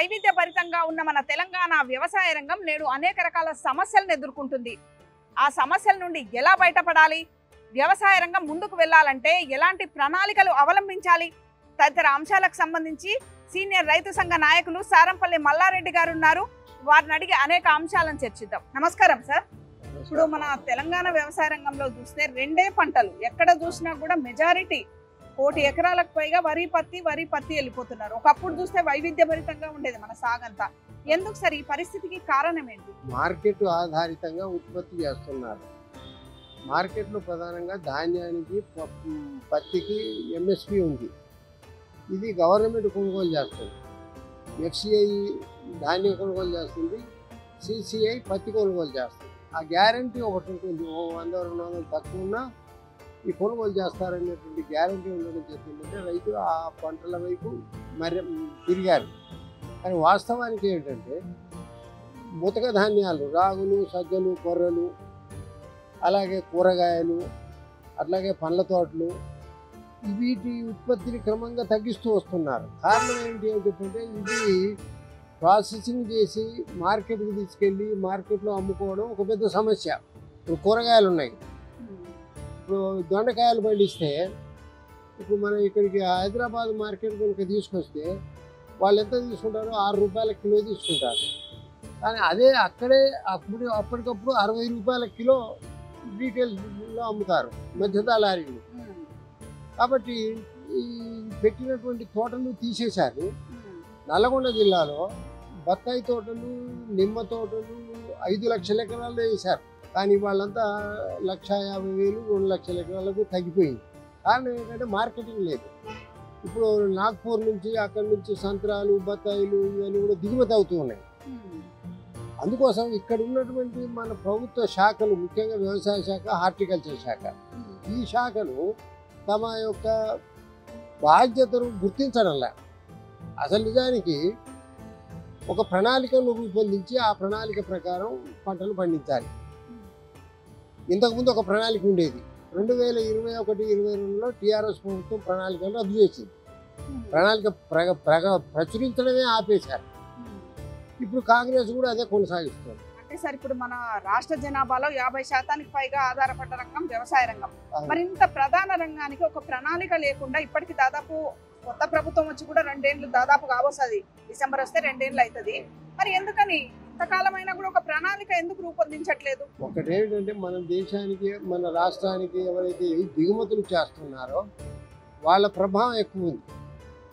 వైవిధ్యభరితంగా ఉన్న మన తెలంగాణ వ్యవసాయ రంగం నేడు అనేక రకాల సమస్యలను ఎదుర్కొంటుంది. ఆ సమస్యల నుండి ఎలా బయటపడాలి, వ్యవసాయ రంగం ముందుకు వెళ్ళాలంటే ఎలాంటి ప్రణాళికలు అవలంబించాలి తదితర అంశాలకు సంబంధించి సీనియర్ రైతు సంఘ నాయకులు సారంపల్లి మల్లారెడ్డి గారు ఉన్నారు. వారిని అడిగి అనేక అంశాలను చర్చిద్దాం. నమస్కారం సార్. ఇప్పుడు మన తెలంగాణ వ్యవసాయ రంగంలో చూస్తే రెండే పంటలు, ఎక్కడ చూసినా కూడా మెజారిటీ 1,00,00,000 ఎకరాలకు పైగా వరి పత్తి వెళ్ళిపోతున్నారు. ఒకప్పుడు చూస్తే వైవిధ్యభరితంగా ఉండేది మన సాగంతా. ఎందుకు సార్ ఈ పరిస్థితికి కారణం ఏంటి? మార్కెట్ ఆధారితంగా ఉత్పత్తి చేస్తున్నారు. మార్కెట్లో ప్రధానంగా ధాన్యానికి పత్తికి ఎంఎస్పి ఉంది. ఇది గవర్నమెంట్ కొనుగోలు చేస్తుంది. ఎఫ్సిఐ ధాన్యం కొనుగోలు చేస్తుంది, సిసిఐ పత్తి కొనుగోలు చేస్తుంది. ఆ గ్యారంటీ ఒకటి ఉంటుంది. 100-200 తక్కువ ఉన్నా ఈ కొనుగోలు చేస్తారనేటువంటి గ్యారంటీ ఉండడం చేస్తుందంటే రైతులు ఆ పంటల వైపు మరి తిరిగారు. కానీ వాస్తవానికి ఏంటంటే ముతక ధాన్యాలు, రాగులు, సజ్జలు, కొర్రలు, అలాగే కూరగాయలు, అట్లాగే పండ్ల తోటలు, వీటి ఉత్పత్తిని క్రమంగా తగ్గిస్తూ వస్తున్నారు. కారణం ఏంటి అని చెప్పంటే ఇది ప్రాసెసింగ్ చేసి మార్కెట్కి తీసుకెళ్ళి మార్కెట్లో అమ్ముకోవడం ఒక పెద్ద సమస్య. ఇప్పుడు కూరగాయలు ఉన్నాయి, ఇప్పుడు దొండకాయలు పండిస్తే ఇప్పుడు మనం ఇక్కడికి హైదరాబాద్ మార్కెట్ కనుక తీసుకొస్తే వాళ్ళు ఎంత తీసుకుంటారో 6 రూపాయల కిలో తీసుకుంటారు. కానీ అదే అక్కడే అప్పటికప్పుడు 60 రూపాయల కిలో రీటైల్లో అమ్ముతారు మధ్యత లారీలు. కాబట్టి ఈ పెట్టినటువంటి తోటలు తీసేశారు. నల్లగొండ జిల్లాలో బత్తాయి తోటలు, నిమ్మ తోటలు 5 లక్షల ఎకరాల్లో వేశారు. కానీ వాళ్ళంతా 1,50,000, 2 లక్షల ఎకరాలకు తగ్గిపోయింది. కారణం ఏంటంటే మార్కెటింగ్ లేదు. ఇప్పుడు నాగ్పూర్ నుంచి అక్కడి నుంచి సంత్రాలు, బత్తాయిలు ఇవన్నీ కూడా దిగుమతి అవుతూ ఉన్నాయి. అందుకోసం ఇక్కడ ఉన్నటువంటి మన ప్రభుత్వ శాఖలు, ముఖ్యంగా వ్యవసాయ శాఖ, హార్టికల్చర్ శాఖ, ఈ శాఖలు తమ యొక్క బాధ్యతను గుర్తించడంలా. అసలు నిజానికి ఒక ప్రణాళికను రూపొందించి ఆ ప్రణాళిక ప్రకారం పంటలు పండించాలి. ఇంతకుముందు ఒక ప్రణాళిక ఉండేది. 2021-22లో టీఆర్ఎస్ ప్రభుత్వం ప్రణాళికను రద్దు చేసింది. ప్రణాళిక ప్రచురించడమే ఆపేశారు. ఇప్పుడు కాంగ్రెస్ కూడా అదే కొనసాగిస్తుంది. అంటే సార్ ఇప్పుడు మన రాష్ట్ర జనాభాలో 50% పైగా ఆధారపడ్డ రంగం వ్యవసాయ రంగం. మరి ఇంత ప్రధాన రంగానికి ఒక ప్రణాళిక లేకుండా ఇప్పటికి దాదాపు కొత్త ప్రభుత్వం వచ్చి కూడా 2 ఏళ్ళు దాదాపు కావస్తుంది. డిసెంబర్ వస్తే 2 ఏళ్ళు అవుతుంది. మరి ఎందుకని ఇంతకాలమైనా కూడా ఒక ప్రణాళిక ఎందుకు రూపొందించట్లేదు? ఒకటేమిటంటే మన దేశానికి, మన రాష్ట్రానికి ఎవరైతే దిగుమతులు చేస్తున్నారో వాళ్ళ ప్రభావం ఎక్కువ ఉంది.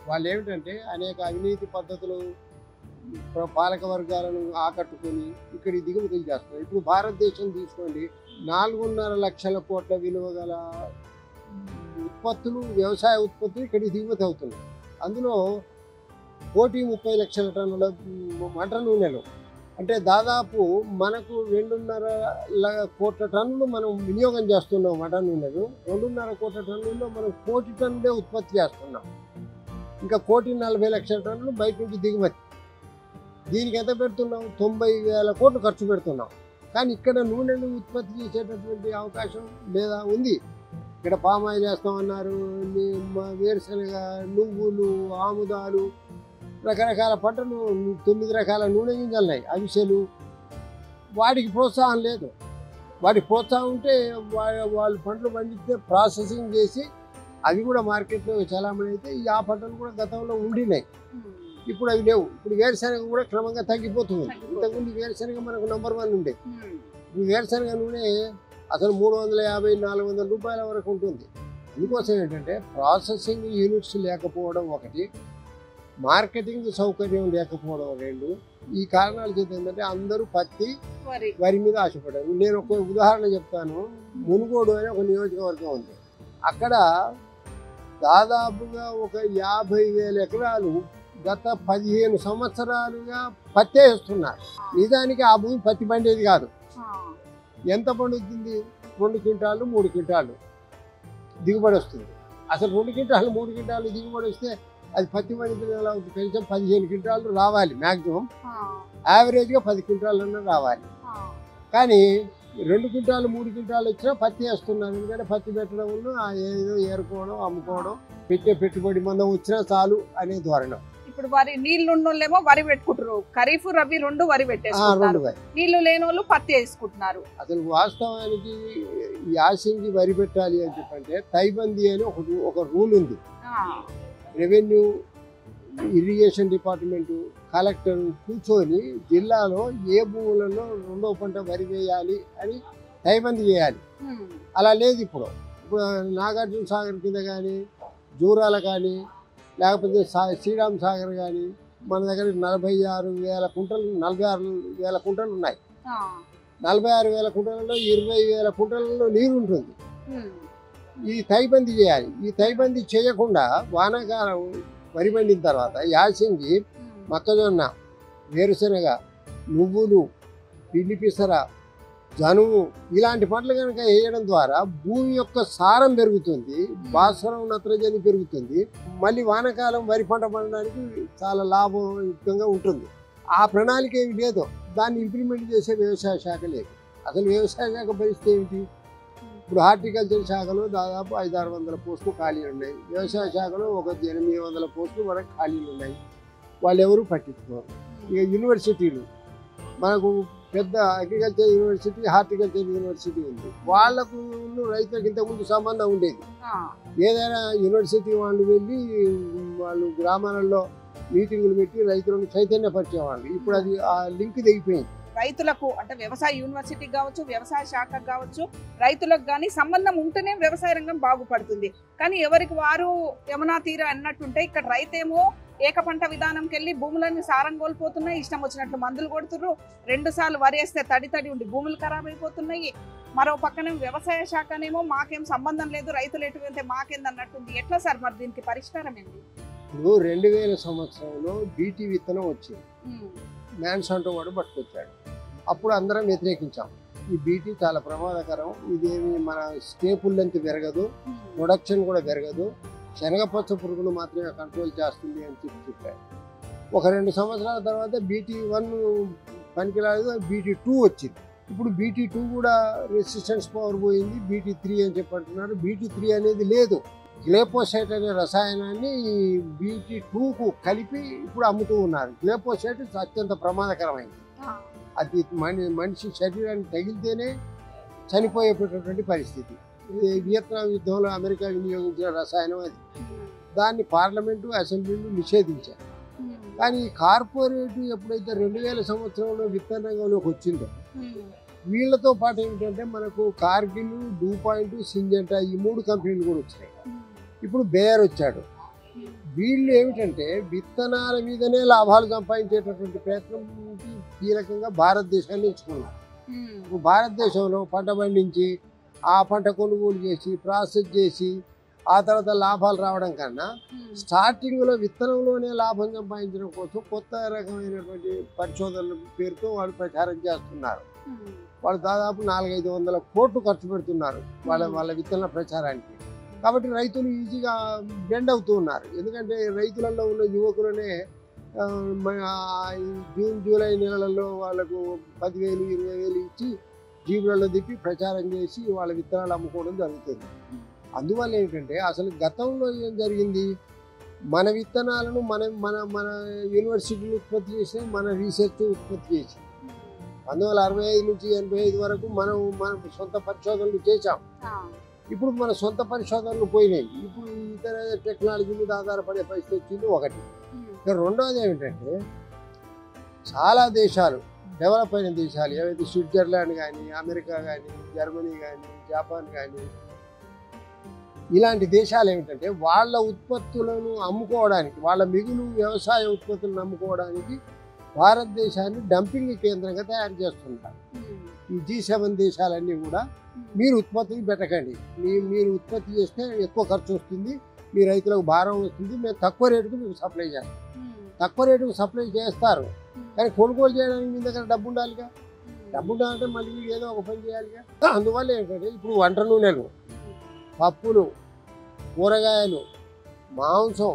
వాళ్ళు ఏమిటంటే అనేక అవినీతి పద్ధతులు, పాలక వర్గాలను ఆకట్టుకొని ఇక్కడి దిగుమతులు చేస్తున్నారు. ఇప్పుడు భారతదేశం తీసుకోండి, 4.5 లక్షల కోట్ల విలువ గల ఉత్పత్తులు, వ్యవసాయ ఉత్పత్తులు ఇక్కడికి దిగుమతి అవుతున్నాయి. అందులో 1,30,00,000 టన్నుల వంట నూనెలు, అంటే దాదాపు మనకు 2.5 కోట్ల టన్నులు మనం వినియోగం చేస్తున్నాం. వంట నూనెలు 2.5 కోట్ల టన్నుల్లో మనం 1 కోటి టన్నులే ఉత్పత్తి చేస్తున్నాం. ఇంకా 1,40,00,000 టన్నులు బయట నుంచి దిగుమతి. దీనికి ఎంత పెడుతున్నాం? 90,000 కోట్లు ఖర్చు పెడుతున్నాం. కానీ ఇక్కడ నూనెలు ఉత్పత్తి చేసేటటువంటి అవకాశం లేదా ఉంది. ఇక్కడ పామాయిల్ వేస్తామన్నారు, వేరుశనగ, నువ్వులు, ఆముదాలు, రకరకాల పంటలు, 9 రకాల నూనె గింజలున్నాయి, అవిసెలు. వాటికి ప్రోత్సాహం లేదు. వాటికి ప్రోత్సాహం ఉంటే వాళ్ళు పంటలు పండిస్తే ప్రాసెసింగ్ చేసి అవి కూడా మార్కెట్లో చలామణి అయితే ఆ పంటలు కూడా గతంలో ఉండినాయి. ఇప్పుడు అవి లేవు. ఇప్పుడు వేరుశనగ కూడా క్రమంగా తగ్గిపోతుంది. ఇంతకుముందు వేరుశనగ మనకు నంబర్ 1 ఉండే. ఇప్పుడు వేరుశనగ నూనె అసలు 350-400 రూపాయల వరకు ఉంటుంది. అందుకోసం ఏంటంటే ప్రాసెసింగ్ యూనిట్స్ లేకపోవడం ఒకటి, మార్కెటింగ్ సౌకర్యం లేకపోవడం 2. ఈ కారణాల చేత ఏంటంటే అందరూ పత్తి, వరి మీద ఆశపడ్డారు. నేను ఒక ఉదాహరణ చెప్తాను. మునుగోడు అనే ఒక నియోజకవర్గం ఉంది. అక్కడ దాదాపుగా ఒక 50,000 ఎకరాలు గత 15 సంవత్సరాలుగా పత్తే వేస్తున్నారు. నిజానికి ఆ భూమి పత్తి పండేది కాదు. ఎంత పండుతుంది? 2 క్వింటాలు 3 క్వింటాలు దిగుబడి వస్తుంది. అసలు 2 క్వింటాలు 3 క్వింటాలు దిగుబడి వస్తే అది పత్తి పండితులు ఎలా అవుతుంది? కనీసం 15 క్వింటాలు రావాలి మ్యాక్సిమం. యావరేజ్గా 10 క్వింటాలన్నా రావాలి. కానీ 2 క్వింటాలు 3 క్వింటాలు వచ్చినా పత్తి వేస్తున్నారు. ఎందుకంటే పత్తి పెట్టడం ఏదో ఏరుకోవడం, అమ్ముకోవడం, పెట్టే పెట్టుబడి మందం వచ్చినా చాలు అనే ధోరణం. ఇప్పుడు వరి నీళ్లు ఉన్నోళ్ళేమో వరి పెట్టుకుంటారు, ఖరీఫ్ రబీ రెండు వరి పెట్టేసుకుంటారు, నీళ్లు లేని వాళ్ళు పత్తి వేసుకుంటున్నారు. అసలు వాస్తవానికి యాసంగి వరి పెట్టాలి అని చెప్పంటే తైబంది అని ఒక రూల్ ఉంది. రెవెన్యూ, ఇరిగేషన్ డిపార్ట్మెంటు, కలెక్టర్ కూర్చొని జిల్లాలో ఏ భూములలో రెండో పంట వరి వేయాలి అని తైబంది చేయాలి. అలా లేదు. ఇప్పుడు నాగార్జున సాగర్ కింద కానీ, జూరాల కానీ, లేకపోతే శ్రీరామ్ సాగర్ కానీ మన దగ్గర 46,000 కుంటలు 46,000 కుంటలు ఉన్నాయి. 46,000 కుంటలలో 20,000 కుంటలలో నీరు ఉంటుంది. ఈ తైబంది చేయాలి. ఈ తైబంది చేయకుండా వానాకాలం వరి పండిన తర్వాత యాసంగి మొక్కజొన్న, వేరుశనగ, నువ్వులు, పిండి పిసర, జనుము ఇలాంటి పంటలు కనుక వేయడం ద్వారా భూమి యొక్క సారం పెరుగుతుంది, భాస్వరం, నత్రజని పెరుగుతుంది. మళ్ళీ వానాకాలం వరి పంట పండడానికి చాలా లాభయుక్తంగా ఉంటుంది. ఆ ప్రణాళిక ఏమి లేదు. దాన్ని ఇంప్లిమెంట్ చేసే వ్యవసాయ శాఖ లేదు. అసలు వ్యవసాయ శాఖ పరిస్థితి ఏమిటి? ఇప్పుడు హార్టికల్చర్ శాఖలో దాదాపు 500-600 పోస్టులు ఖాళీలు ఉన్నాయి. వ్యవసాయ శాఖలో ఒక 800 పోస్టులు వరకు ఖాళీలు ఉన్నాయి. వాళ్ళు ఎవరు పట్టించుకోరు. ఇక యూనివర్సిటీలు, మనకు పెద్ద అగ్రికల్చర్ యూనివర్సిటీ, హార్టికల్చర్ యూనివర్సిటీ ఉంది. వాళ్ళకు రైతులకు ఇంతకుముందు సంబంధం ఉండేది. ఏదైనా యూనివర్సిటీ వాళ్ళు వెళ్ళి వాళ్ళు గ్రామాలలో మీటింగులు పెట్టి రైతులను చైతన్యపరిచేవాళ్ళు. ఇప్పుడు అది ఆ లింక్ తెగిపోయింది. రైతులకు అంటే వ్యవసాయ యూనివర్సిటీకి కావచ్చు, వ్యవసాయ శాఖకు కావచ్చు, రైతులకు కానీ సంబంధం ఉంటేనే వ్యవసాయ రంగం బాగుపడుతుంది. కానీ ఎవరికి వారు యమునా తీర అన్నట్టుంటే ఇక్కడ రైతేమో ఏక పంట విధానంకి వెళ్ళి భూములన్నీ సారం కోల్పోతున్నాయి, ఇష్టం వచ్చినట్లు మందులు కొడుతున్నారు, 2 సార్లు వరి వేస్తే తడి ఉండి భూములు ఖరాబ్ అయిపోతున్నాయి. మరో పక్కనే వ్యవసాయ శాఖనేమో మాకేం సంబంధం లేదు, రైతులు ఎటు వెళ్తే మాకేంది అన్నట్టుంది. ఎట్లా సార్ మరి దీనికి పరిష్కారం ఏంటి? 2000 సంవత్సరంలో బీటీ విత్తనం వచ్చింది. మ్యాన్సాంటో వాడు పట్టుకొచ్చాడు. అప్పుడు అందరం వ్యతిరేకించాం. ఈ బీటీ చాలా ప్రమాదకరం, ఇదేమి మన స్టేపుల్ లెంత్ పెరగదు, ప్రొడక్షన్ కూడా పెరగదు, శనగపచ్చ పురుగును మాత్రమే కంట్రోల్ చేస్తుంది అని చెప్పారు. ఒక 2 సంవత్సరాల తర్వాత BT1 పనికిరాదు, BT2 వచ్చింది. ఇప్పుడు BT2 కూడా రెసిస్టెన్స్ పవర్ పోయింది, BT3 అని చెప్పంటున్నారు. BT3 అనేది లేదు. గ్లేపోసైట్ అనే రసాయనాన్ని BT2కు కలిపి ఇప్పుడు అమ్ముతూ ఉన్నారు. గ్లేపోసైట్ అత్యంత ప్రమాదకరమైంది. అది మనిషి శరీరానికి తగిలితేనే చనిపోయేటటువంటి పరిస్థితి. వియత్నాం యుద్ధంలో అమెరికా వినియోగించిన రసాయనం అది. దాన్ని పార్లమెంటు, అసెంబ్లీలు నిషేధించారు. కానీ కార్పొరేట్ ఎప్పుడైతే 2000 సంవత్సరంలో విత్తన రంగంలోకి వచ్చిందో, వీళ్ళతో పాటు ఏమిటంటే మనకు కార్గిల్, డూపాయింట్, సింజెంటా ఈ 3 కంపెనీలు కూడా వచ్చినాయి. ఇప్పుడు బేయర్ వచ్చాడు. వీళ్ళు ఏమిటంటే విత్తనాల మీదనే లాభాలు సంపాదించేటటువంటి ప్రయత్నం కీలకంగా భారతదేశాన్ని ఎంచుకున్నారు. ఇప్పుడు భారతదేశంలో పంట పండించి ఆ పంట కొనుగోలు చేసి ప్రాసెస్ చేసి ఆ తర్వాత లాభాలు రావడం కన్నా స్టార్టింగ్లో విత్తనంలోనే లాభం సంపాదించడం కోసం కొత్త రకమైనటువంటి పరిశోధనల పేరుతో వాళ్ళు ప్రచారం చేస్తున్నారు. వాళ్ళు దాదాపు 400-500 కోట్లు ఖర్చు పెడుతున్నారు వాళ్ళ విత్తనాల ప్రచారానికి. కాబట్టి రైతులు ఈజీగా బెండ్ అవుతూ ఉన్నారు. ఎందుకంటే రైతులలో ఉన్న యువకులనే జూన్ జూలై నెలలలో వాళ్ళకు 10,000-20,000 ఇచ్చి జీవులలో తిప్పి ప్రచారం చేసి వాళ్ళ విత్తనాలు అమ్ముకోవడం జరుగుతుంది. అందువల్ల ఏంటంటే అసలు గతంలో ఏం జరిగింది, మన విత్తనాలను మన యూనివర్సిటీలు ఉత్పత్తి చేసి మన రీసెర్చ్ ఉత్పత్తి చేసి 1965 నుంచి 85 వరకు మనం సొంత పరిశోధనలు చేశాం. ఇప్పుడు మన సొంత పరిశోధనలు పోయినాయి. ఇప్పుడు ఇతర టెక్నాలజీ మీద ఆధారపడే పరిస్థితి వచ్చింది ఒకటి. రెండవది ఏమిటంటే చాలా దేశాలు, డెవలప్ అయిన దేశాలు ఏవైతే స్విట్జర్లాండ్ కానీ, అమెరికా కానీ, జర్మనీ కానీ, జపాన్ కానీ, ఇలాంటి దేశాలు ఏమిటంటే వాళ్ళ ఉత్పత్తులను అమ్ముకోవడానికి, వాళ్ళ మిగులు వ్యవసాయ ఉత్పత్తులను అమ్ముకోవడానికి భారతదేశాన్ని డంపింగ్ కేంద్రంగా తయారు చేస్తున్నారు. ఈ G7 దేశాలన్నీ కూడా మీరు ఉత్పత్తిని పెట్టకండి, మీరు ఉత్పత్తి చేస్తే ఎక్కువ ఖర్చు వస్తుంది, మీ రైతులకు భారం వస్తుంది, మేము తక్కువ రేటుకు మీకు సప్లై చేస్తాం. తక్కువ రేటుకు సప్లై చేస్తారు, కానీ కొనుగోలు చేయడానికి మీ దగ్గర డబ్బు ఉండాలిగా. డబ్బు ఉండాలంటే మళ్ళీ మీరు ఏదో ఒక పని చేయాలిగా. అందువల్ల ఏంటంటే ఇప్పుడు వంట నూనెలు, పప్పులు, కూరగాయలు, మాంసం,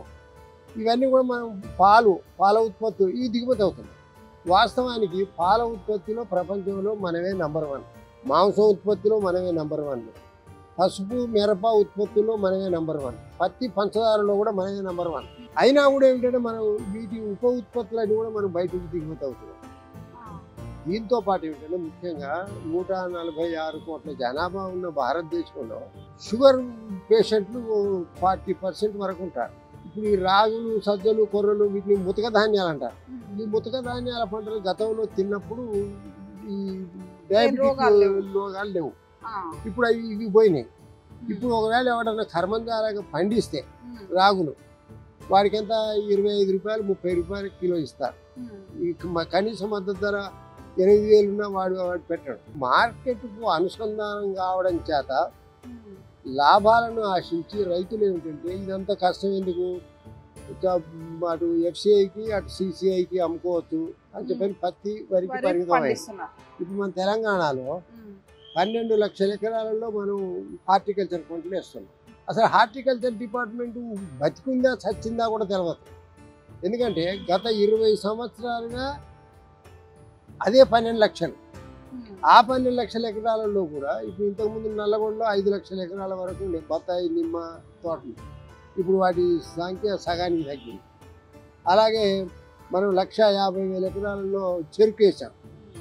ఇవన్నీ కూడా మనం పాల ఉత్పత్తులు ఇవి దిగుమతి అవుతుంది. వాస్తవానికి పాల ఉత్పత్తిలో ప్రపంచంలో మనమే నంబర్ 1, మాంసం ఉత్పత్తిలో మనమే నంబర్ 1, పసుపు మిరప ఉత్పత్తుల్లో మనమే నెంబర్ 1, పత్తి పంచదారలో కూడా మనమే నెంబర్ 1. అయినా కూడా ఏమిటంటే మనం వీటి ఉప ఉత్పత్తులన్నీ కూడా మనం బయటకు దిగుమతి అవుతున్నాం. దీంతో పాటు ఏమిటంటే ముఖ్యంగా 146 కోట్ల జనాభా ఉన్న భారతదేశంలో షుగర్ పేషెంట్లు 40% వరకు ఉంటారు. ఇప్పుడు ఈ రాగులు, సజ్జలు, కొర్రలు వీటిని ముతక ధాన్యాలు అంటారు. ఈ ముతక ధాన్యాల పంటలు గతంలో తిన్నప్పుడు ఈ డయాబెటిక్ రోగాలు లేవు. ఇప్పుడు ఇవి పోయినాయి. ఇప్పుడు ఒకవేళ ఎవడన్నా కర్మందారాగా పండిస్తే రాగులు వాడికి ఎంత 25 రూపాయలు 30 రూపాయలు కిలో ఇస్తారు. కనీస మద్దతు ధర 8,000 ఉన్నా వాడు పెట్టాడు. మార్కెట్కు అనుసంధానం కావడం చేత లాభాలను ఆశించి రైతులు ఏమిటంటే ఇదంతా కష్టం ఎందుకు, అటు FCIకి అటు CCIకి అమ్ముకోవచ్చు అని చెప్పని పత్తి వరికి పరిమితమై ఇప్పుడు మన తెలంగాణలో 12 లక్షల ఎకరాలలో మనం హార్టికల్చర్ పంటలు వేస్తున్నాం. అసలు హార్టికల్చర్ డిపార్ట్మెంట్ బతికుందా చచ్చిందా కూడా తెలియదు. ఎందుకంటే గత 20 సంవత్సరాలుగా అదే 12 లక్షలు. ఆ 12 లక్షల ఎకరాలలో కూడా ఇప్పుడు ఇంతకుముందు నల్లగొండలో 5 లక్షల ఎకరాల వరకు ఉండే బత్తాయి, నిమ్మ తోటలు. ఇప్పుడు వాటి సంఖ్య సగానికి తగ్గింది. అలాగే మనం 1,50,000 ఎకరాలలో చెరుకు వేసాం.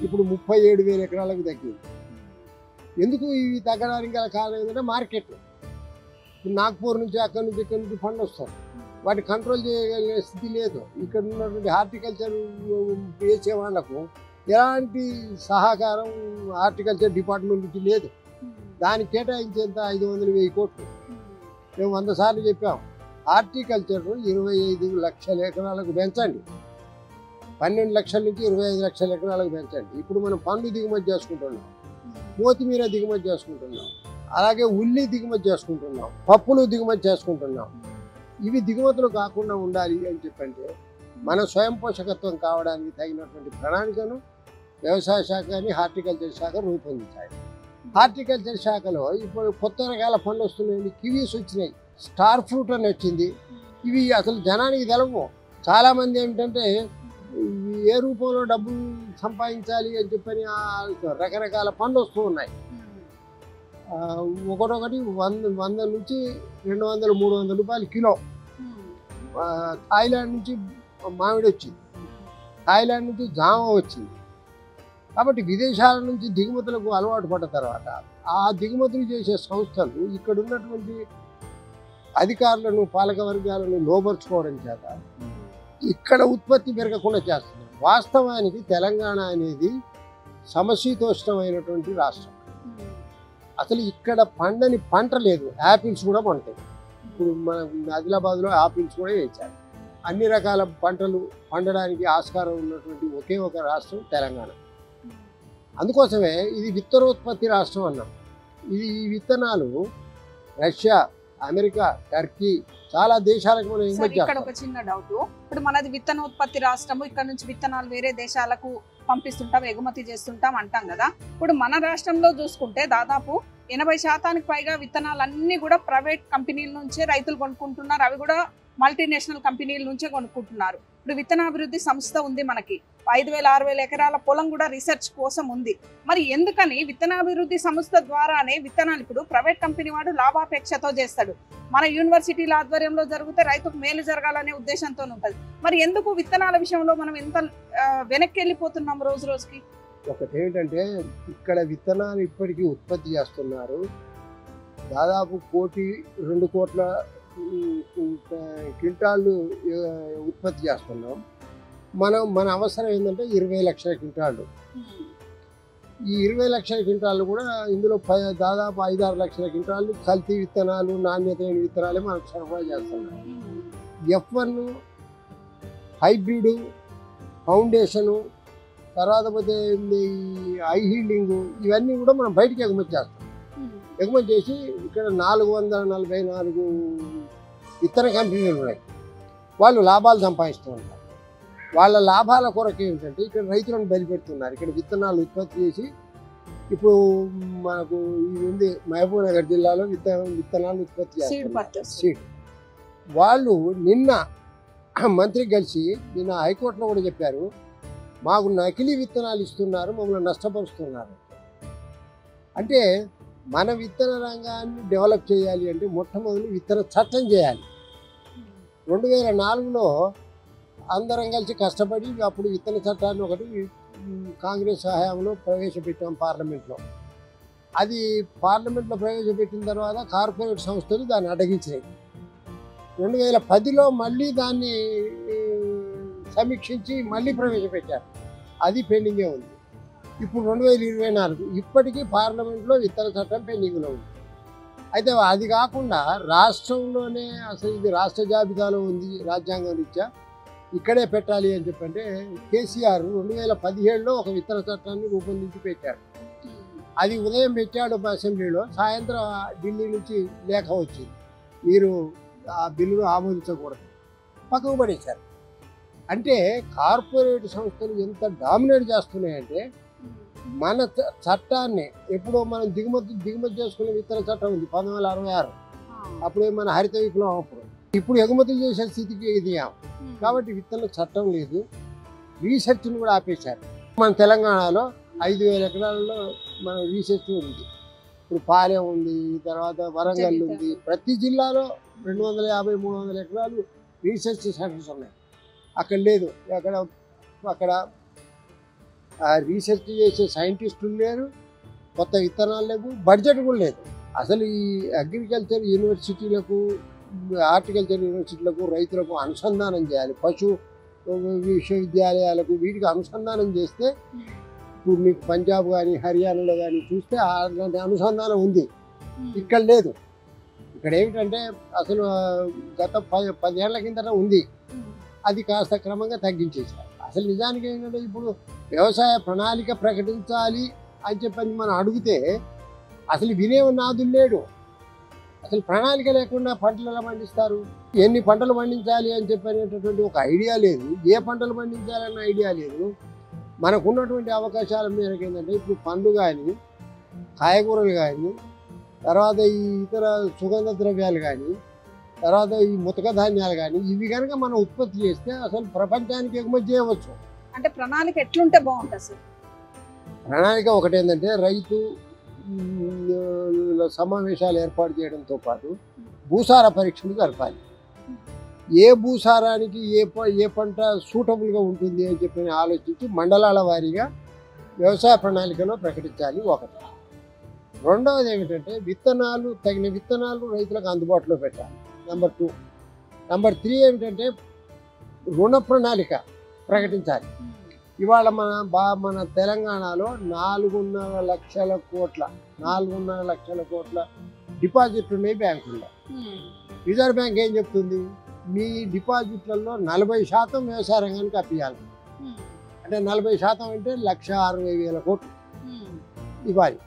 ఇప్పుడు 37,000 ఎకరాలకు తగ్గింది. ఎందుకు ఇవి తగ్గడానికి గల కారణం ఏంటంటే మార్కెట్. ఇప్పుడు నాగ్పూర్ నుంచి అక్కడి నుంచి ఇక్కడి నుంచి ఫండ్ వస్తారు. వాటి కంట్రోల్ చేయగలిగే స్థితి లేదు. ఇక్కడ ఉన్నటువంటి హార్టికల్చర్ వేసే వాళ్లకు ఎలాంటి సహకారం హార్టికల్చర్ డిపార్ట్మెంట్ నుంచి లేదు. దానికి కేటాయించేంత 500,000 కోట్లు. మేము 100 సార్లు చెప్పాం. హార్టికల్చర్ 25 లక్షల ఎకరాలకు పెంచండి. 12 లక్షల నుంచి 25 లక్షల ఎకరాలకు పెంచండి. ఇప్పుడు మనం పండ్లు దిగుమతి చేసుకుంటున్నాం, కొత్తిమీర దిగుమతి చేసుకుంటున్నాం, అలాగే ఉల్లి దిగుమతి చేసుకుంటున్నాం, పప్పులు దిగుమతి చేసుకుంటున్నాం. ఇవి దిగుమతులు కాకుండా ఉండాలి అని చెప్పంటే మన స్వయం పోషకత్వం కావడానికి తగినటువంటి ప్రణాళికను వ్యవసాయ శాఖ కానీ హార్టికల్చర్ శాఖ రూపొందించాయి. హార్టికల్చర్ శాఖలో ఇప్పుడు కొత్త రకాల పండ్లు వస్తున్నాయి. కివీస్ వచ్చినాయి, స్టార్ ఫ్రూట్ అని వచ్చింది. ఇవి అసలు జనానికి తెలవు. చాలామంది ఏమిటంటే ఏ రూపంలో డబ్బులు సంపాదించాలి అని చెప్పని రకరకాల పండ్లు వస్తూ ఉన్నాయి. ఒకటొకటి 100 నుంచి 200, 300 రూపాయలు కిలో. థాయిలాండ్ నుంచి మామిడి వచ్చింది, థాయిలాండ్ నుంచి జామ వచ్చింది. కాబట్టి విదేశాల నుంచి దిగుమతులకు అలవాటు పడ్డ తర్వాత ఆ దిగుమతులు చేసే సంస్థలు ఇక్కడ ఉన్నటువంటి అధికారులను, పాలక వర్గాలను లోపరుచుకోవడం చేత ఇక్కడ ఉత్పత్తి పెరగకుండా చేస్తున్నారు. వాస్తవానికి తెలంగాణ అనేది సమశీతోష్ణమైనటువంటి రాష్ట్రం. అసలు ఇక్కడ పండని పంట లేదు. యాపిల్స్ కూడా పండుతాయి. ఇప్పుడు మన ఆదిలాబాద్లో యాపిల్స్ కూడా వేయించారు. అన్ని రకాల పంటలు పండడానికి ఆస్కారం ఉన్నటువంటి ఒకే ఒక రాష్ట్రం తెలంగాణ. అందుకోసమే ఇది విత్తనోత్పత్తి రాష్ట్రం అన్నాం. ఈ విత్తనాలు రష్యా, అమెరికా, టర్కీ చాలా దేశాలకు మనం ఎగుమతి చేస్తాం. ఇక్కడ ఒక చిన్న డౌట్. ఇప్పుడు మనది విత్తనోత్పత్తి రాష్ట్రము, ఇక్కడ నుంచి విత్తనాలు వేరే దేశాలకు పంపిస్తుంటాం, ఎగుమతి చేస్తుంటాం అంటాం కదా. ఇప్పుడు మన రాష్ట్రంలో చూసుకుంటే దాదాపు 80% పైగా విత్తనాలన్నీ కూడా ప్రైవేట్ కంపెనీల నుంచే రైతులు కొనుక్కుంటున్నారు. అవి కూడా మల్టీనేషనల్ కంపెనీల నుంచే కొనుక్కుంటున్నారు. ఇప్పుడు విత్తనాభివృద్ధి సంస్థ ఉంది మనకి, 5,000-6,000 ఎకరాల పొలం కూడా రీసెర్చ్ కోసం ఉంది. మరి ఎందుకని విత్తనాభివృద్ధి సంస్థ ద్వారానే విత్తనాలు ఇప్పుడు ప్రైవేట్ కంపెనీ వాడు లాభాపేక్షతో చేస్తాడు, మన యూనివర్సిటీల ఆధ్వర్యంలో జరిగితే రైతుకు మేలు జరగాలనే ఉద్దేశంతో ఉంటుంది. మరి ఎందుకు విత్తనాల విషయంలో మనం ఎంత వెనక్కి వెళ్ళిపోతున్నాం రోజు రోజుకి? ఒకటి ఏమిటంటే ఇక్కడ విత్తనాలు ఇప్పటికీ ఉత్పత్తి చేస్తున్నారు. దాదాపు 1-2 కోట్ల క్వింటాళ్ళు ఉత్పత్తి చేస్తున్నాం. మన అవసరం ఏంటంటే 20 లక్షల క్వింటాళ్ళు. ఈ 20 లక్షల క్వింటాళ్ళు కూడా ఇందులో దాదాపు 5-6 లక్షల క్వింటాళ్ళు కల్తీ విత్తనాలు, నాణ్యత లేని విత్తనాలే మనకు సరఫరా చేస్తున్నాం. F1, హైబ్రిడ్, ఫౌండేషను, తర్వాత పోతే హై హీల్డింగ్, ఇవన్నీ కూడా మనం బయటికి ఎగుమతి చేస్తాం. ఎగుమతి చేసి ఇక్కడ 444 విత్తన కంపెనీలు ఉన్నాయి. వాళ్ళు లాభాలు సంపాదిస్తూ ఉంటారు. వాళ్ళ లాభాల కొరకు ఏమిటంటే ఇక్కడ రైతులను బలిపెడుతున్నారు. ఇక్కడ విత్తనాలు ఉత్పత్తి చేసి ఇప్పుడు మనకు ఇది ఉంది మహబూబ్ నగర్ జిల్లాలో విత్తనాలు ఉత్పత్తి చేస్తారు, సీడ్. వాళ్ళు నిన్న మంత్రికి కలిసి నిన్న హైకోర్టులో కూడా చెప్పారు, మాకు నకిలీ విత్తనాలు ఇస్తున్నారు, మమ్మల్ని నష్టపరుస్తున్నారు. అంటే మన విత్తన రంగాన్ని డెవలప్ చేయాలి అంటే మొట్టమొదటి విత్తన చట్టం చేయాలి. 2004లో అందరం కలిసి కష్టపడి అప్పుడు విత్తన చట్టాన్ని ఒకటి కాంగ్రెస్ హయాంలో ప్రవేశపెట్టాం పార్లమెంట్లో. అది పార్లమెంట్లో ప్రవేశపెట్టిన తర్వాత కార్పొరేట్ సంస్థలు దాన్ని అడ్డగించినాయి. 2010లో మళ్ళీ దాన్ని సమీక్షించి మళ్ళీ ప్రవేశపెట్టారు. అది పెండింగే ఉంది. ఇప్పుడు 2024 ఇప్పటికీ పార్లమెంట్లో విత్తన చట్టం పెండింగ్లో ఉంది. అయితే అది కాకుండా రాష్ట్రంలోనే అసలు ఇది రాష్ట్ర జాబితాలో ఉంది రాజ్యాంగం రీత్యా, ఇక్కడే పెట్టాలి అని చెప్పంటే కేసీఆర్ 2017లో ఒక విత్తన చట్టాన్ని రూపొందించి పెట్టాడు. అది ఉదయం పెట్టాడు అసెంబ్లీలో, సాయంత్రం ఢిల్లీ నుంచి లేఖ వచ్చింది, మీరు ఆ బిల్లును ఆమోదించకూడదు, పక్కకు పడేశారు. అంటే కార్పొరేట్ సంస్థలు ఎంత డామినేట్ చేస్తున్నాయంటే మన చట్టాన్ని ఎప్పుడో మనం దిగుమతి చేసుకునే విత్తన చట్టం ఉంది 1966, అప్పుడే మన హరిత విప్లవం అప్పుడు. ఇప్పుడు ఎగుమతి చేసే స్థితికి ఇది. కాబట్టి విత్తన చట్టం లేదు, రీసెర్చ్ను కూడా ఆపేశారు. మన తెలంగాణలో 5,000 ఎకరాలలో మన రీసెర్చ్ ఉంది. ఇప్పుడు పాలెం ఉంది, తర్వాత వరంగల్ ఉంది. ప్రతి జిల్లాలో 250-300 ఎకరాలు రీసెర్చ్ సెంటర్స్ ఉన్నాయి. అక్కడ లేదు. అక్కడ రీసెర్చ్ చేసే సైంటిస్టులు లేరు, కొత్త విత్తనాలు లేవు, బడ్జెట్ కూడా లేదు. అసలు ఈ అగ్రికల్చర్ యూనివర్సిటీలకు, హార్టికల్చర్ యూనివర్సిటీలకు రైతులకు అనుసంధానం చేయాలి. పశు విశ్వవిద్యాలయాలకు వీటికి అనుసంధానం చేస్తే, ఇప్పుడు మీకు పంజాబ్ కానీ హర్యానాలో కానీ చూస్తే అలాంటి అనుసంధానం ఉంది. ఇక్కడ లేదు. ఇక్కడ ఏమిటంటే అసలు గత 10 ఏళ్ల కిందట ఉంది, అది కాస్త క్రమంగా తగ్గించేసారు. అసలు నిజానికి ఏంటంటే ఇప్పుడు వ్యవసాయ ప్రణాళిక ప్రకటించాలి అని చెప్పని మనం అడిగితే అసలు వినే నాదులు లేడు. అసలు ప్రణాళిక లేకుండా పంటలు ఎలా పండిస్తారు? ఎన్ని పంటలు పండించాలి అని చెప్పనేటటువంటి ఒక ఐడియా లేదు. ఏ పంటలు పండించాలన్న ఐడియా లేదు. మనకు ఉన్నటువంటి అవకాశాల మేరకు ఏంటంటే ఇప్పుడు పండ్లు కానీ, కాయగూరలు కానీ, తర్వాత ఈ ఇతర సుగంధ ద్రవ్యాలు కానీ, తర్వాత ఈ ముతక ధాన్యాలు కానీ, ఇవి కనుక మనం ఉత్పత్తి చేస్తే అసలు ప్రపంచానికి ఎగుమతి చేయవచ్చు. అంటే ప్రణాళిక ఎట్లుంటే బాగుంటుంది సార్? ప్రణాళిక ఒకటేంటంటే రైతు సమావేశాలు ఏర్పాటు చేయడంతో పాటు భూసార పరీక్షలు జరపాలి. ఏ భూసారానికి ఏ పంట సూటబుల్గా ఉంటుంది అని చెప్పి ఆలోచించి మండలాల వారీగా వ్యవసాయ ప్రణాళికలో ప్రకటించాలి ఒకటి. రెండవది ఏమిటంటే తగిన విత్తనాలు రైతులకు అందుబాటులో పెట్టాలి. నెంబర్ 2. నెంబర్ 3 ఏమిటంటే రుణ ప్రణాళిక ప్రకటించాలి. ఇవాళ మన తెలంగాణలో 4.5 లక్షల కోట్ల డిపాజిట్లు ఉన్నాయి బ్యాంకుల్లో. రిజర్వ్ బ్యాంక్ ఏం చెప్తుంది? మీ డిపాజిట్లలో 40% వ్యవసాయ రంగానికి అప్పియాలి. అంటే 40% అంటే 1,60,000 కోట్లు ఇవ్వాలి.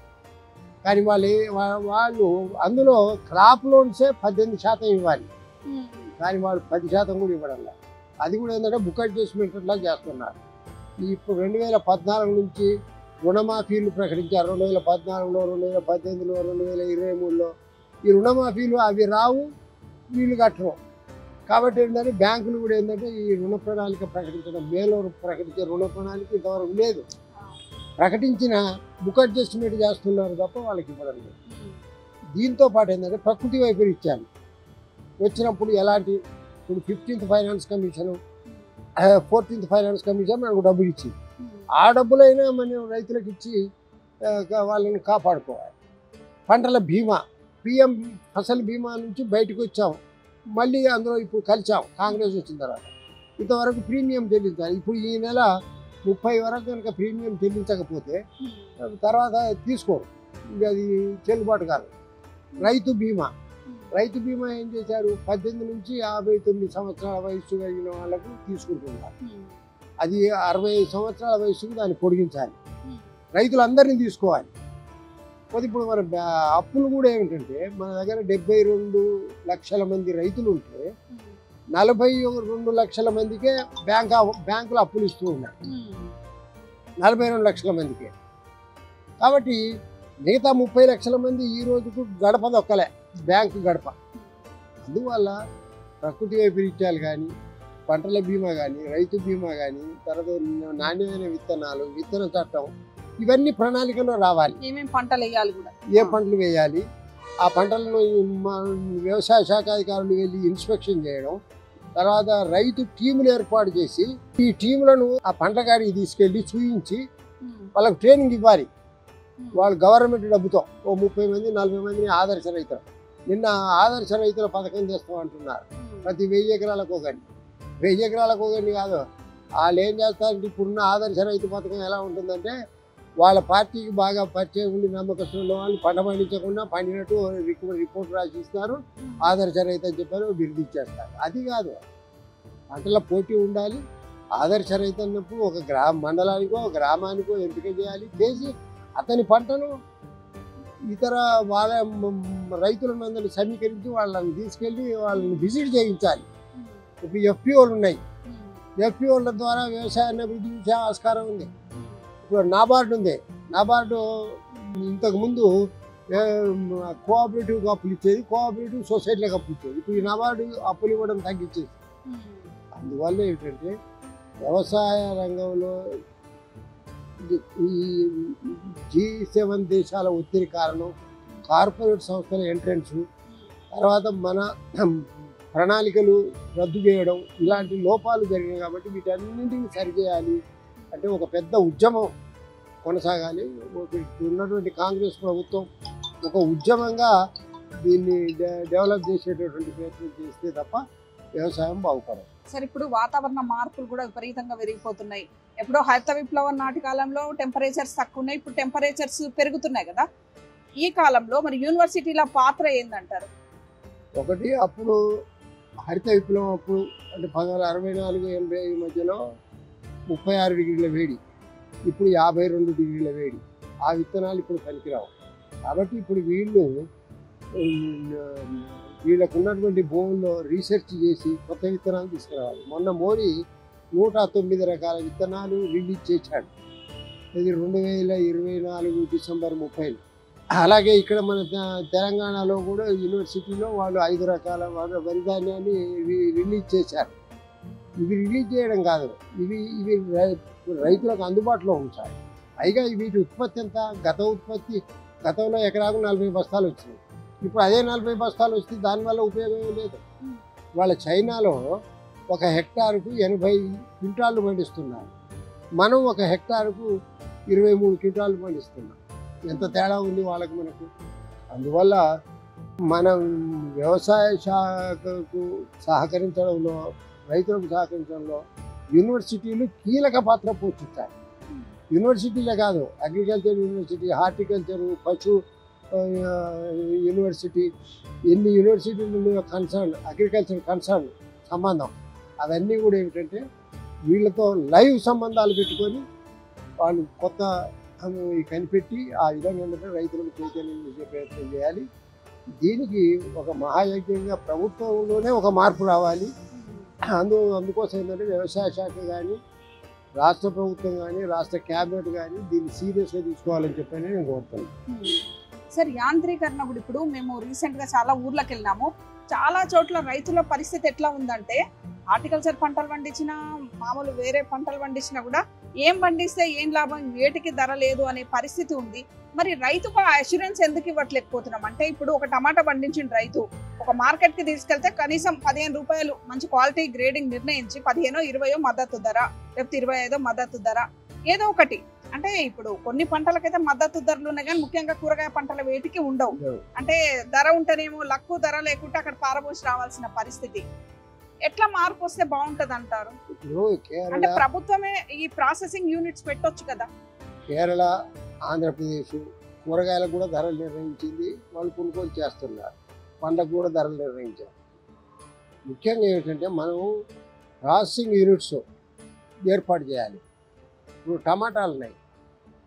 కానీ వాళ్ళు అందులో క్రాప్ లోన్సే 18% ఇవ్వాలి. కానీ వాళ్ళు 10% కూడా ఇవ్వడం లేదు. అది కూడా ఏంటంటే బుక్ అడ్జస్ట్మెంట్ అట్లా చేస్తున్నారు. ఇప్పుడు 2014 నుంచి రుణమాఫీలు ప్రకటించారు. 2014లో, 2018లో, 2023లో ఈ రుణమాఫీలు అవి రావు, వీళ్ళు కట్టరు. కాబట్టి ఏంటంటే బ్యాంకులు కూడా ఏంటంటే ఈ రుణ ప్రణాళిక ప్రకటించడం, మేలో ప్రకటించే రుణ ప్రణాళిక ఇంతవరకు లేదు. ప్రకటించిన బుక్ అడ్జస్ట్మెంట్ చేస్తున్నారు తప్ప వాళ్ళకి ఇవ్వడం లేదు. దీంతో పాటు ఏంటంటే ప్రకృతి వైపరీత్యాలు వచ్చినప్పుడు ఎలాంటి, ఇప్పుడు 15th finance commission, 14th finance commission మనకు డబ్బులు ఇచ్చింది. ఆ డబ్బులైనా మనం రైతులకు ఇచ్చి వాళ్ళని కాపాడుకోవాలి. పంటల బీమా, పిఎం ఫసల్ బీమా నుంచి బయటకు వచ్చాం, మళ్ళీ అందులో ఇప్పుడు కలిసాం కాంగ్రెస్ వచ్చిన తర్వాత. ఇంతవరకు ప్రీమియం చెల్లించాలి. ఇప్పుడు ఈ నెల 30 వరకు కనుక ప్రీమియం చెల్లించకపోతే తర్వాత తీసుకోరు, అది చెల్లుబాటు కాదు. రైతు బీమా ఏం చేశారు? 18 నుంచి 59 సంవత్సరాల వయసు కలిగిన వాళ్ళకు తీసుకుంటున్నారు. అది 65 సంవత్సరాల వయసుకు దాన్ని పొడిగించాలి. రైతులందరినీ తీసుకోవాలి. ఇప్పుడు మన అప్పులు కూడా ఏమిటంటే మన దగ్గర 72 లక్షల మంది రైతులు ఉంటే 42 లక్షల మందికే బ్యాంకులు అప్పులు ఇస్తూ ఉన్నాయి. 42 లక్షల మందికే. కాబట్టి మిగతా 30 లక్షల మంది ఈ రోజుకు గడప దొక్కలే, బ్యాంకు గడప. అందువల్ల ప్రకృతి వైపరీత్యాలు కానీ, పంటల బీమా కానీ, రైతు బీమా కానీ, తర్వాత నాణ్యమైన విత్తనాలు, విత్తన చట్టం, ఇవన్నీ ప్రణాళికలో రావాలి. ఏమేమి పంటలు వేయాలి కూడా ఏ పంటలు వేయాలి, ఆ పంటలను వ్యవసాయ శాఖ అధికారులు వెళ్ళి ఇన్స్పెక్షన్ చేయడం, తర్వాత రైతు టీములు ఏర్పాటు చేసి ఈ టీములను ఆ పంటగాడికి తీసుకెళ్ళి చూయించి వాళ్ళకు ట్రైనింగ్ ఇవ్వాలి. వాళ్ళు గవర్నమెంట్ డబ్బుతో ఓ 30 మంది 40 మందిని ఆదర్శ రైతులు, నిన్న ఆదర్శ రైతుల పథకం చేస్తాం అంటున్నారు. ప్రతి 1000 ఎకరాలకు ఒకటి, 1000 ఎకరాలకు ఒకటి కాదు. వాళ్ళు ఏం చేస్తారంటే ఇప్పుడున్న ఆదర్శ రైతు పథకం ఎలా ఉంటుందంటే వాళ్ళ పార్టీకి బాగా పరిచయం ఉండి నమ్మకస్తున్న వాళ్ళు పంట పండించకుండా పండినట్టు రిపోర్ట్ రాసి ఇస్తారు, ఆదర్శ రైతు అని చెప్పారు, బిరుదు ఇచ్చేస్తారు. అది కాదు, పంటల పోటీ ఉండాలి. ఆదర్శ రైతు అన్నప్పుడు ఒక మండలానికో గ్రామానికో ఎంపిక చేసి అతని పంటను ఇతర వాళ్ళ రైతులందరినీ సమీకరించి వాళ్ళని తీసుకెళ్ళి వాళ్ళని విజిట్ చేయించాలి. ఇప్పుడు ఎఫ్పిఓలు ఉన్నాయి, ఎఫ్పిఓల ద్వారా వ్యవసాయాన్ని అభివృద్ధి చేసే ఆస్కారం ఉంది. ఇప్పుడు నాబార్డు ఉంది, నాబార్డు ఇంతకుముందు కోఆపరేటివ్కి అప్పులు ఇచ్చేది, కోఆపరేటివ్ సొసైటీలకు అప్పులు ఇచ్చేది. ఇప్పుడు ఈ నాబార్డు అప్పులు ఇవ్వడం తగ్గించేది. అందువల్ల ఏంటంటే వ్యవసాయ రంగంలో ఈ G7 దేశాల ఒత్తిడి కారణం, కార్పొరేట్ సంస్థల ఎంట్రెన్స్, తర్వాత మన ప్రణాళికలు రద్దు చేయడం, ఇలాంటి లోపాలు జరిగినాయి. కాబట్టి వీటన్నింటినీ సరిచేయాలి అంటే ఒక పెద్ద ఉద్యమం కొనసాగాలి. ఉన్నటువంటి కాంగ్రెస్ ప్రభుత్వం ఒక ఉద్యమంగా దీన్ని డెవలప్ చేసేటటువంటి ప్రయత్నం చేస్తే తప్ప వ్యవసాయం బాగుపడదు. సరే, ఇప్పుడు వాతావరణ మార్పులు కూడా విపరీతంగా పెరిగిపోతున్నాయి. ఎప్పుడో హరిత విప్లవం నాటి కాలంలో టెంపరేచర్స్ తక్కువ ఉన్నాయి, ఇప్పుడు టెంపరేచర్స్ పెరుగుతున్నాయి కదా. ఈ కాలంలో మరి యూనివర్సిటీల పాత్ర ఏందంటారు? ఒకటి, అప్పుడు హరిత విప్లవం అప్పుడు అంటే 1964-85 మధ్యలో 36 డిగ్రీల వేడి, ఇప్పుడు 52 డిగ్రీల వేడి. ఆ విత్తనాలు ఇప్పుడు పనికిరావు. కాబట్టి ఇప్పుడు వీళ్ళకు ఉన్నటువంటి భూముల్లో రీసెర్చ్ చేసి కొత్త విత్తనాలు తీసుకురావాలి. మొన్న మోడీ 109 రకాల విత్తనాలు రిలీజ్ చేశాడు. ఇది 2024 డిసెంబర్ 30. అలాగే ఇక్కడ మన తెలంగాణలో కూడా యూనివర్సిటీలో వాళ్ళు 5 రకాల వరి ధాన్యాన్ని రిలీజ్ చేశారు. ఇవి రిలీజ్ చేయడం కాదు, ఇవి రైతులకు అందుబాటులో ఉంచాలి. పైగా వీటి ఉత్పత్తి ఎంత, గతంలో ఎకరాకు 40 బస్తాలు వచ్చినాయి, ఇప్పుడు అదే 40 బస్తాలు వస్తే దానివల్ల ఉపయోగం లేదు. వాళ్ళ చైనాలో 1 హెక్టారుకు 80 క్వింటాళ్ళు పండిస్తున్నారు, మనం 1 హెక్టారుకు 23 క్వింటాళ్ళు పండిస్తున్నాం. ఎంత తేడా ఉంది వాళ్ళకి మనకు. అందువల్ల మనం వ్యవసాయ శాఖకు సహకరించడంలో, రైతులకు సహకరించడంలో యూనివర్సిటీలు కీలక పాత్ర పోషించాలి. యూనివర్సిటీలే కాదు, అగ్రికల్చర్ యూనివర్సిటీ, హార్టికల్చరు, పశు యూనివర్సిటీ, ఎన్ని యూనివర్సిటీలు ఉన్నాయో అగ్రికల్చర్ కన్సర్న్ సంబంధం, అవన్నీ కూడా ఏమిటంటే వీళ్ళతో లైవ్ సంబంధాలు పెట్టుకొని వాళ్ళు కొత్త కనిపెట్టి ఆ విధంగా ఏంటంటే రైతులకు చైతన్యం చేసే ప్రయత్నం చేయాలి. దీనికి ఒక మహాయజ్ఞంగా ప్రభుత్వంలోనే ఒక మార్పు రావాలి. అందుకోసం ఏంటంటే వ్యవసాయ శాఖ కానీ, రాష్ట్ర ప్రభుత్వం కానీ, రాష్ట్ర క్యాబినెట్ కానీ దీన్ని సీరియస్గా తీసుకోవాలని చెప్పని నేను కోరుతున్నాను. సార్, యాంత్రీకరణ కూడా ఇప్పుడు మేము రీసెంట్గా చాలా ఊర్లకు వెళ్ళినాము. చాలా చోట్ల రైతుల పరిస్థితి ఎట్లా ఉందంటే హార్టికల్చర్ పంటలు పండించినా, మామూలు వేరే పంటలు పండించినా కూడా ఏం పండిస్తే ఏం లాభం, వేటికి ధర లేదు అనే పరిస్థితి ఉంది. మరి రైతుకు ఆ అష్యూరెన్స్ ఎందుకు ఇవ్వట్లేకపోతున్నాం అంటే, ఇప్పుడు ఒక టమాటా పండించిన రైతు ఒక మార్కెట్కి తీసుకెళ్తే కనీసం 15 రూపాయలు మంచి క్వాలిటీ గ్రేడింగ్ నిర్ణయించి 15-20 మద్దతు ధర, లేకపోతే 25 మద్దతు ధర, ఏదో ఒకటి. అంటే ఇప్పుడు కొన్ని పంటలకైతే మద్దతు ధరలు ఉన్నాయి కానీ ముఖ్యంగా కూరగాయ పంటల వేటికి ఉండవు. అంటే ధర ఉంటేనేమో లక్కు, ధర లేకుంటే అక్కడ పారబోసి రావాల్సిన పరిస్థితి. ఎట్లా మార్పు వస్తే బాగుంటది అంటారు? అంటే ప్రభుత్వమే ఈ ప్రాసెసింగ్ యూనిట్స్ పెట్టొచ్చు కదా. కేరళ, ఆంధ్రప్రదేశ్ కూరగాయలకు కూడా ధరలు నిర్ణయించింది, వాళ్ళు కొనుగోలు చేస్తున్నారు. పంటకు కూడా ధరలు నిర్ణయించారు. ముఖ్యంగా ఏంటంటే మనం ప్రాసెసింగ్ యూనిట్స్ ఏర్పాటు చేయాలి. ఇప్పుడు టమాటాలు ఉన్నాయి,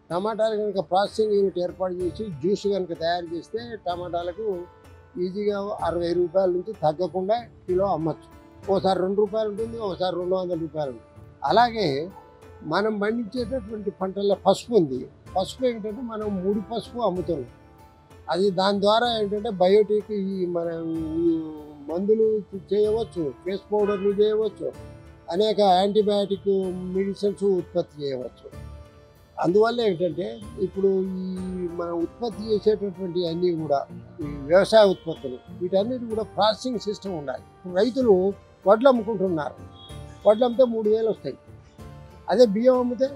టమాటాలు కనుక ప్రాసెసింగ్ యూనిట్ ఏర్పాటు చేసి జ్యూస్ కనుక తయారు చేస్తే టమాటాలకు ఈజీగా 60 రూపాయల నుంచి తగ్గకుండా కిలో అమ్మచ్చు. ఒకసారి 2 రూపాయలు ఉంటుంది, ఒకసారి 200 రూపాయలు ఉంటుంది. అలాగే మనం పండించేటటువంటి పంటల్లో పసుపు ఉంది. పసుపు ఏంటంటే మనం ముడి పసుపు అమ్ముతున్నాం. అది దాని ద్వారా ఏంటంటే బయోటిక్ మనం మందులు చేయవచ్చు, ఫేస్ పౌడర్లు చేయవచ్చు, అనేక యాంటీబయాటిక్ మెడిసిన్స్ ఉత్పత్తి చేయవచ్చు. అందువల్ల ఏంటంటే ఇప్పుడు ఈ మనం ఉత్పత్తి చేసేటటువంటి అన్నీ కూడా ఈ వ్యవసాయ ఉత్పత్తులు వీటన్నిటి కూడా ప్రాసెసింగ్ సిస్టమ్ ఉండాలి. ఇప్పుడు రైతులు వడ్లు అమ్ముకుంటున్నారు, వడ్లు అమ్మితే 3,000 వస్తాయి. అదే బియ్యం అమ్మితే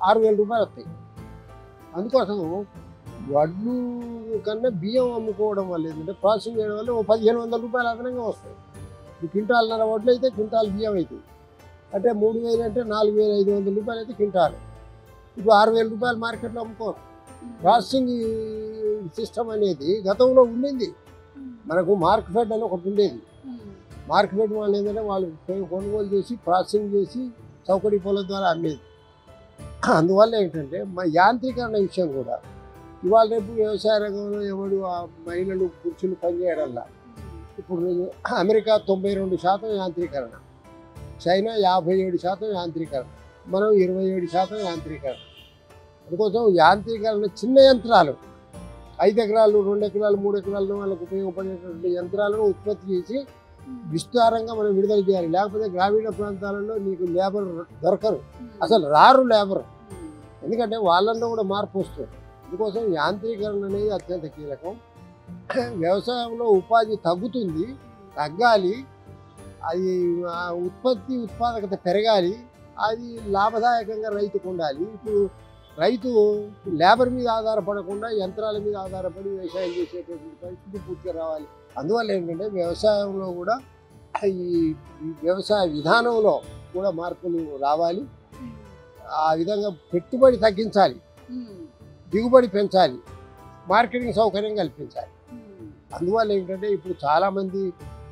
6,000 రూపాయలు వస్తాయి. అందుకోసం వడ్లు కన్నా బియ్యం అమ్ముకోవడం వల్ల ఏంటంటే ప్రాసెసింగ్ చేయడం వల్ల 1,500 రూపాయలు అదనంగా వస్తాయి. ఇప్పుడు క్వింటాల్న్నర వడ్లు అయితే క్వింటాల్ బియ్యం అవుతుంది. అంటే 3,000 అంటే 4,500 రూపాయలు అయితే క్వింటాల్. ఇప్పుడు 6,000 రూపాయలు మార్కెట్లో అమ్ముకోరు. ప్రాసెసింగ్ సిస్టమ్ అనేది గతంలో ఉండింది. మనకు మార్కెట్ అని ఒకటి ఉండేది. మార్కెట్ వాళ్ళు ఏంటంటే వాళ్ళు కొనుగోలు చేసి ప్రాసెసింగ్ చేసి చౌకటి పొలం ద్వారా అమ్మేది. అందువల్ల ఏంటంటే మా యాంత్రీకరణ విషయం కూడా ఇవాళ రేపు వ్యవసాయ రంగంలో ఎవడు ఆ మహిళలు పురుషులు పనిచేయడంలా. ఇప్పుడు అమెరికా 92% యాంత్రీకరణ, చైనా 57% యాంత్రీకరణ, మనం 27% యాంత్రీకరణ. అందుకోసం యాంత్రీకరణ చిన్న యంత్రాలు 5 ఎకరాలు 2 ఎకరాలు 3 ఎకరాలు వాళ్ళకు ఉపయోగపడేటువంటి యంత్రాలను ఉత్పత్తి చేసి విస్తారంగా మనం విడుదల చేయాలి. లేకపోతే గ్రామీణ ప్రాంతాలలో నీకు లేబర్ దొరకరు, అసలు రారు లేబర్. ఎందుకంటే వాళ్ళల్లో కూడా మార్పు వస్తుంది. అందుకోసం యాంత్రీకరణ అనేది అత్యంత కీలకం. వ్యవసాయంలో ఉపాధి తగ్గాలి, అది ఉత్పాదకత పెరగాలి, అది లాభదాయకంగా రైతుకు ఉండాలి. ఇప్పుడు రైతు లేబర్ మీద ఆధారపడకుండా యంత్రాల మీద ఆధారపడి వ్యవసాయం చేసేటటువంటి పరిస్థితి పూర్తిగా రావాలి. అందువల్ల ఏంటంటే వ్యవసాయంలో కూడా ఈ వ్యవసాయ విధానంలో కూడా మార్పులు రావాలి. ఆ విధంగా పెట్టుబడి తగ్గించాలి, దిగుబడి పెంచాలి, మార్కెటింగ్ సౌకర్యం కల్పించాలి. అందువల్ల ఏంటంటే ఇప్పుడు చాలామంది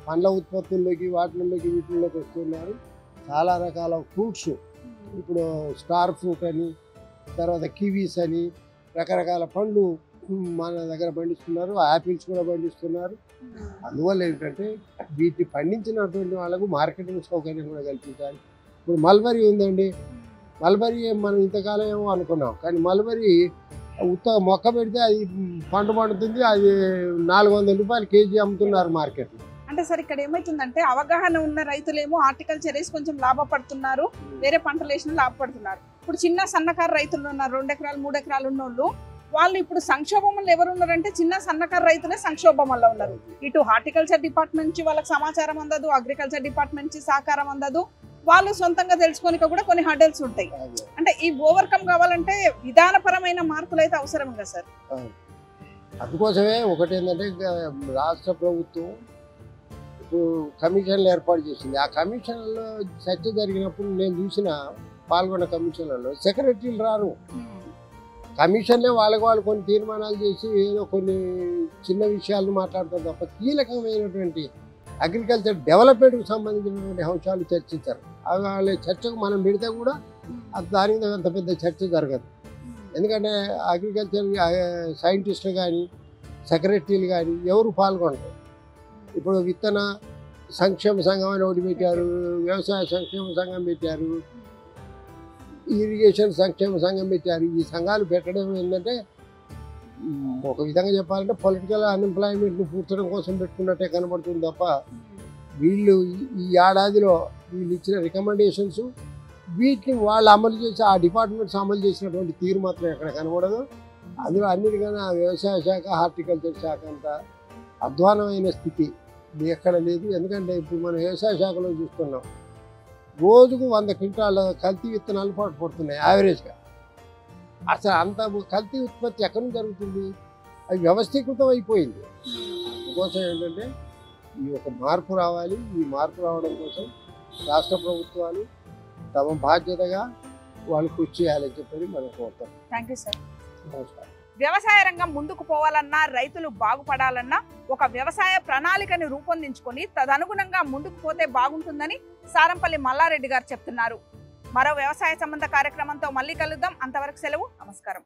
పండ్ల ఉత్పత్తుల్లోకి వీటిల్లోకి వస్తున్నారు. చాలా రకాల ఫ్రూట్స్, ఇప్పుడు స్టార్ ఫ్రూట్ అని, తర్వాత కివీస్ అని రకరకాల పండ్లు మన దగ్గర పండిస్తున్నారు. యాపిల్స్ కూడా పండిస్తున్నారు. అందువల్ల ఏంటంటే వీటిని పండించినటువంటి వాళ్ళకు మార్కెటింగ్ సౌకర్యం కూడా కల్పించాలి. ఇప్పుడు మల్బరీ ఉందండి, మల్బరీ మనం ఇంతకాలం ఏమో అనుకున్నాం, కానీ మల్బరీ మొక్క పెడితే అది పండుతుంది. అది 400 రూపాయలు కేజీ అమ్ముతున్నారు మార్కెట్లో. అంటే సార్ ఇక్కడ ఏమవుతుందంటే అవగాహన ఉన్న రైతులేమో హార్టికల్చర్ వేసి కొంచెం లాభపడుతున్నారు, వేరే పంటలు వేసిన లాభపడుతున్నారు. ఇప్పుడు చిన్న సన్నకారు రైతులు ఉన్నారు, 2 ఎకరాలు 3 ఎకరాలు ఉన్నోళ్ళు, వాళ్ళు ఇప్పుడు సంక్షోభంలో ఎవరు ఉన్నారంటే చిన్న సన్నకారు రైతులే సంక్షోభం వల్ల ఉన్నారు. ఇటు హార్టికల్చర్ డిపార్ట్మెంట్ నుంచి వాళ్ళకి సమాచారం అందదు, అగ్రికల్చర్ డిపార్ట్మెంట్ నుంచి సహకారం అందదు, వాళ్ళు సొంతంగా తెలుసుకోనిక కూడా కొన్ని హర్డల్స్ ఉంటాయి. అంటే ఈ ఓవర్కమ్ కావాలంటే విధానపరమైన మార్పులు అయితే అవసరం కదా సార్. అందుకోసమే ఒకటి ఏంటంటే రాష్ట్ర ప్రభుత్వం ఇప్పుడు కమిషన్లు ఏర్పాటు చేసింది. ఆ కమిషన్లో చర్చ జరిగినప్పుడు నేను చూసిన పాల్గొన్న కమిషన్లలో సెక్రటరీలు రారు. కమిషన్లే వాళ్ళు కొన్ని తీర్మానాలు చేసి ఏదో కొన్ని చిన్న విషయాలను మాట్లాడతారు తప్ప కీలకమైనటువంటి అగ్రికల్చర్ డెవలప్మెంట్కి సంబంధించినటువంటి అంశాలు చర్చించారు. వాళ్ళ చర్చకు మనం పెడితే కూడా దానికి అంత పెద్ద చర్చ జరగదు. ఎందుకంటే అగ్రికల్చర్ సైంటిస్టులు కానీ సెక్రటరీలు కానీ ఎవరు పాల్గొనరు. ఇప్పుడు విత్తన సంక్షేమ సంఘం అని ఒకటి పెట్టారు, వ్యవసాయ సంక్షేమ సంఘం పెట్టారు, ఇరిగేషన్ సంక్షేమ సంఘం పెట్టారు. ఈ సంఘాలు పెట్టడం ఏంటంటే ఒక విధంగా చెప్పాలంటే పొలిటికల్ అన్ఎంప్లాయ్మెంట్ని పూర్చడం కోసం పెట్టుకున్నట్టే కనబడుతుంది తప్ప వీళ్ళు ఈ ఏడాదిలో వీళ్ళు ఇచ్చిన రికమెండేషన్స్ వీటిని వాళ్ళు అమలు చేసి ఆ డిపార్ట్మెంట్స్ అమలు చేసినటువంటి తీరు మాత్రం ఎక్కడ కనబడదు. అందులో అన్నిటికన్నా వ్యవసాయ శాఖ హార్టికల్చర్ శాఖ అంతా అధ్వానమైన స్థితి ఎక్కడ లేదు. ఎందుకంటే ఇప్పుడు మనం వ్యవసాయ శాఖలో చూస్తున్నాం, రోజుకు 100 క్వింటాల కల్తీ విత్తనాలు పడుతున్నాయి యావరేజ్గా. అసలు అంత కల్తీ ఉత్పత్తి ఎక్కడి నుంచి జరుగుతుంది? అది వ్యవస్థీకృతం అయిపోయింది. అందుకోసం ఏంటంటే ఈ ఒక మార్పు రావాలి. ఈ మార్పు రావడం కోసం రాష్ట్ర ప్రభుత్వాలు తమ బాధ్యతగా వాళ్ళు కృషి చేయాలని చెప్పి మనం కోరుతాం. Thank you sir. నమస్కారం. వ్యవసాయ రంగం ముందుకు పోవాలన్నా, రైతులు బాగుపడాలన్నా ఒక వ్యవసాయ ప్రణాళికని రూపొందించుకొని తదనుగుణంగా ముందుకు పోతే బాగుంటుందని సారంపల్లి మల్లారెడ్డి గారు చెప్తున్నారు. మరో వ్యవసాయ సంబంధ కార్యక్రమంతో మళ్ళీ కలుద్దాం. అంతవరకు సెలవు. నమస్కారం.